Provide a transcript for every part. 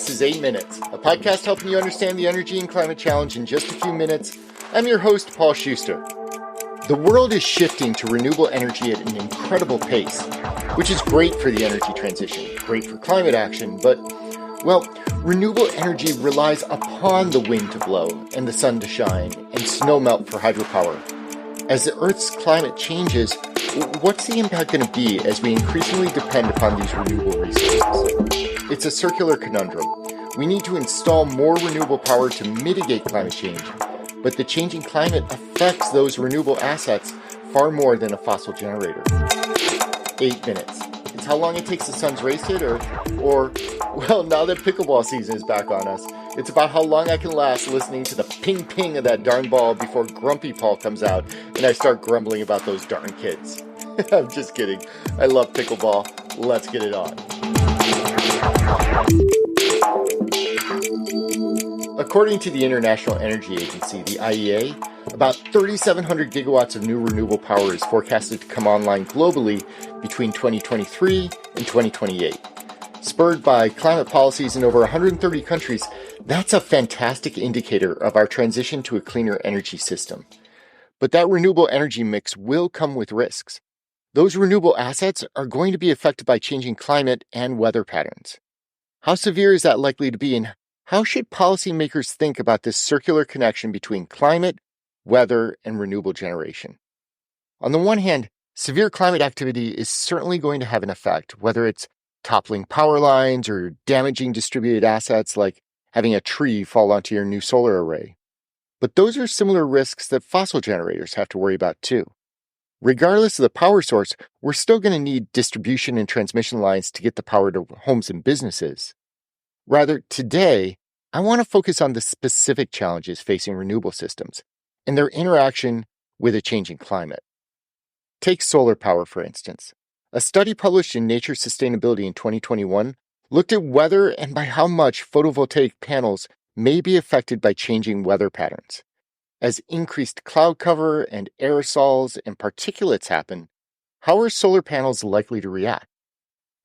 This is 8 Minutes, a podcast helping you understand the energy and climate challenge in just a few minutes. I'm your host, Paul Schuster. The world is shifting to renewable energy at an incredible pace, which is great for the energy transition, great for climate action, but, well, renewable energy relies upon the wind to blow and the sun to shine and snow melt for hydropower. As the Earth's climate changes, what's the impact going to be as we increasingly depend upon these renewable resources? It's a circular conundrum. We need to install more renewable power to mitigate climate change, but the changing climate affects those renewable assets far more than a fossil generator. 8 minutes. It's how long it takes the sun's race hit, or well, now that pickleball season is back on us, it's about how long I can last listening to the ping-ping of that darn ball before Grumpy Paul comes out and I start grumbling about those darn kids. I'm just kidding. I love pickleball. Let's get it on. According to the International Energy Agency, the IEA, about 3,700 gigawatts of new renewable power is forecasted to come online globally between 2023 and 2028. Spurred by climate policies in over 130 countries, that's a fantastic indicator of our transition to a cleaner energy system. But that renewable energy mix will come with risks. Those renewable assets are going to be affected by changing climate and weather patterns. How severe is that likely to be, and how should policymakers think about this circular connection between climate, weather, and renewable generation? On the one hand, severe climate activity is certainly going to have an effect, whether it's toppling power lines or damaging distributed assets like having a tree fall onto your new solar array. But those are similar risks that fossil generators have to worry about too. Regardless of the power source, we're still going to need distribution and transmission lines to get the power to homes and businesses. Rather, today, I want to focus on the specific challenges facing renewable systems and their interaction with a changing climate. Take solar power, for instance. A study published in Nature Sustainability in 2021 looked at whether and by how much photovoltaic panels may be affected by changing weather patterns. As increased cloud cover and aerosols and particulates happen, how are solar panels likely to react?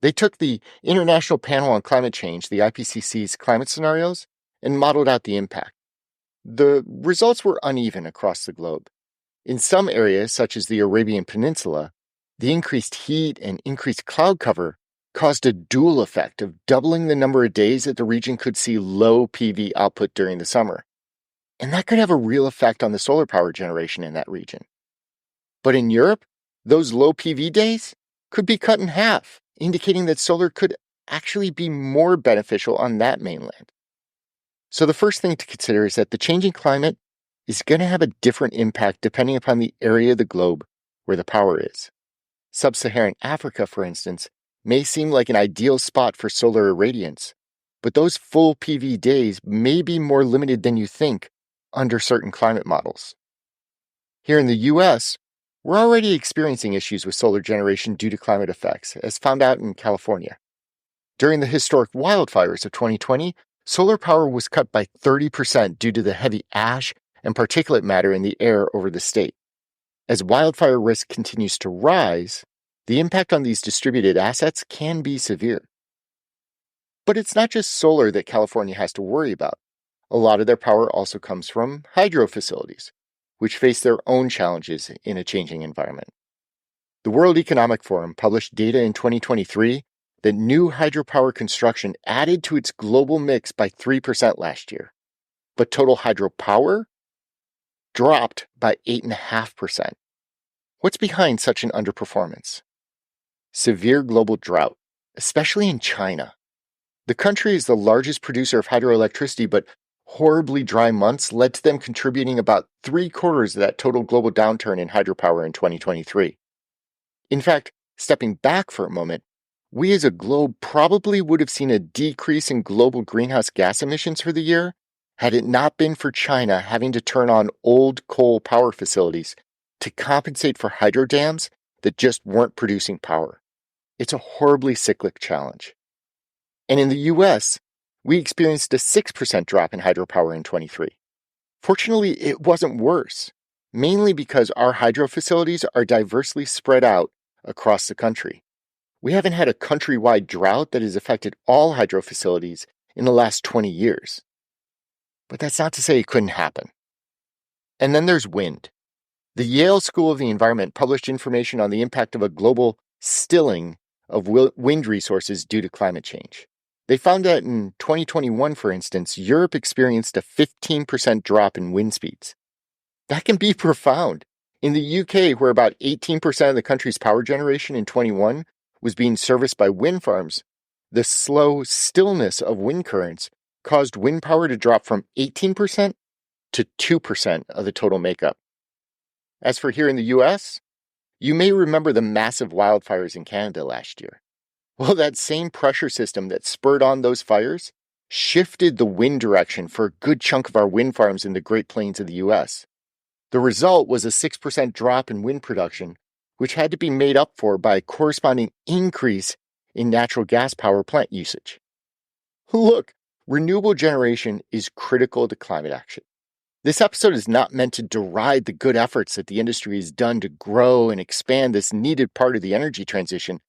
They took the International Panel on Climate Change, the IPCC's climate scenarios, and modeled out the impact. The results were uneven across the globe. In some areas, such as the Arabian Peninsula, the increased heat and increased cloud cover caused a dual effect of doubling the number of days that the region could see low PV output during the summer. And that could have a real effect on the solar power generation in that region. But in Europe, those low PV days could be cut in half, indicating that solar could actually be more beneficial on that mainland. So the first thing to consider is that the changing climate is going to have a different impact depending upon the area of the globe where the power is. Sub-Saharan Africa, for instance, may seem like an ideal spot for solar irradiance, but those full PV days may be more limited than you think under certain climate models. Here in the US, we're already experiencing issues with solar generation due to climate effects, as found out in California. During the historic wildfires of 2020, solar power was cut by 30% due to the heavy ash and particulate matter in the air over the state. As wildfire risk continues to rise, the impact on these distributed assets can be severe. But it's not just solar that California has to worry about. A lot of their power also comes from hydro facilities, which face their own challenges in a changing environment. The World Economic Forum published data in 2023 that new hydropower construction added to its global mix by 3% last year, but total hydropower dropped by 8.5%. What's behind such an underperformance? Severe global drought, especially in China. The country is the largest producer of hydroelectricity, but horribly dry months led to them contributing about 3/4 of that total global downturn in hydropower in 2023. In fact, stepping back for a moment, we as a globe probably would have seen a decrease in global greenhouse gas emissions for the year had it not been for China having to turn on old coal power facilities to compensate for hydro dams that just weren't producing power. It's a horribly cyclic challenge. And in the US, we experienced a 6% drop in hydropower in 23. Fortunately, it wasn't worse, mainly because our hydro facilities are diversely spread out across the country. We haven't had a countrywide drought that has affected all hydro facilities in the last 20 years. But that's not to say it couldn't happen. And then there's wind. The Yale School of the Environment published information on the impact of a global stilling of wind resources due to climate change. They found that in 2021, for instance, Europe experienced a 15% drop in wind speeds. That can be profound. In the UK, where about 18% of the country's power generation in 21 was being serviced by wind farms, the slow stillness of wind currents caused wind power to drop from 18% to 2% of the total makeup. As for here in the US, you may remember the massive wildfires in Canada last year. Well, that same pressure system that spurred on those fires shifted the wind direction for a good chunk of our wind farms in the Great Plains of the US. The result was a 6% drop in wind production, which had to be made up for by a corresponding increase in natural gas power plant usage. Look, renewable generation is critical to climate action. This episode is not meant to deride the good efforts that the industry has done to grow and expand this needed part of the energy transition.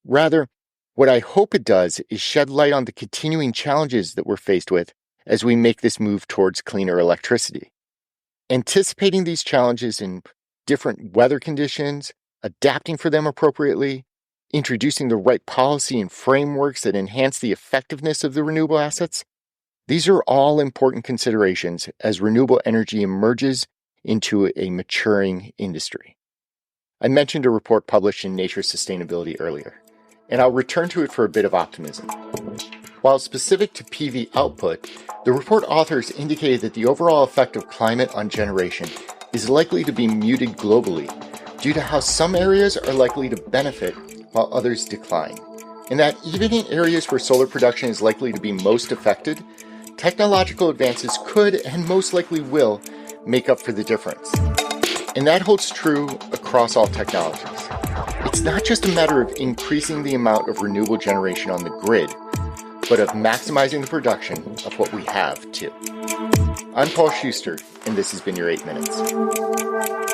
Rather, what I hope it does is shed light on the continuing challenges that we're faced with as we make this move towards cleaner electricity. Anticipating these challenges in different weather conditions, adapting for them appropriately, introducing the right policy and frameworks that enhance the effectiveness of the renewable assets, these are all important considerations as renewable energy emerges into a maturing industry. I mentioned a report published in Nature Sustainability earlier, and I'll return to it for a bit of optimism. While specific to PV output, the report authors indicated that the overall effect of climate on generation is likely to be muted globally due to how some areas are likely to benefit while others decline, and that even in areas where solar production is likely to be most affected, technological advances could and most likely will make up for the difference. And that holds true across all technologies. It's not just a matter of increasing the amount of renewable generation on the grid, but of maximizing the production of what we have too. I'm Paul Schuster, and this has been your 8 Minutes.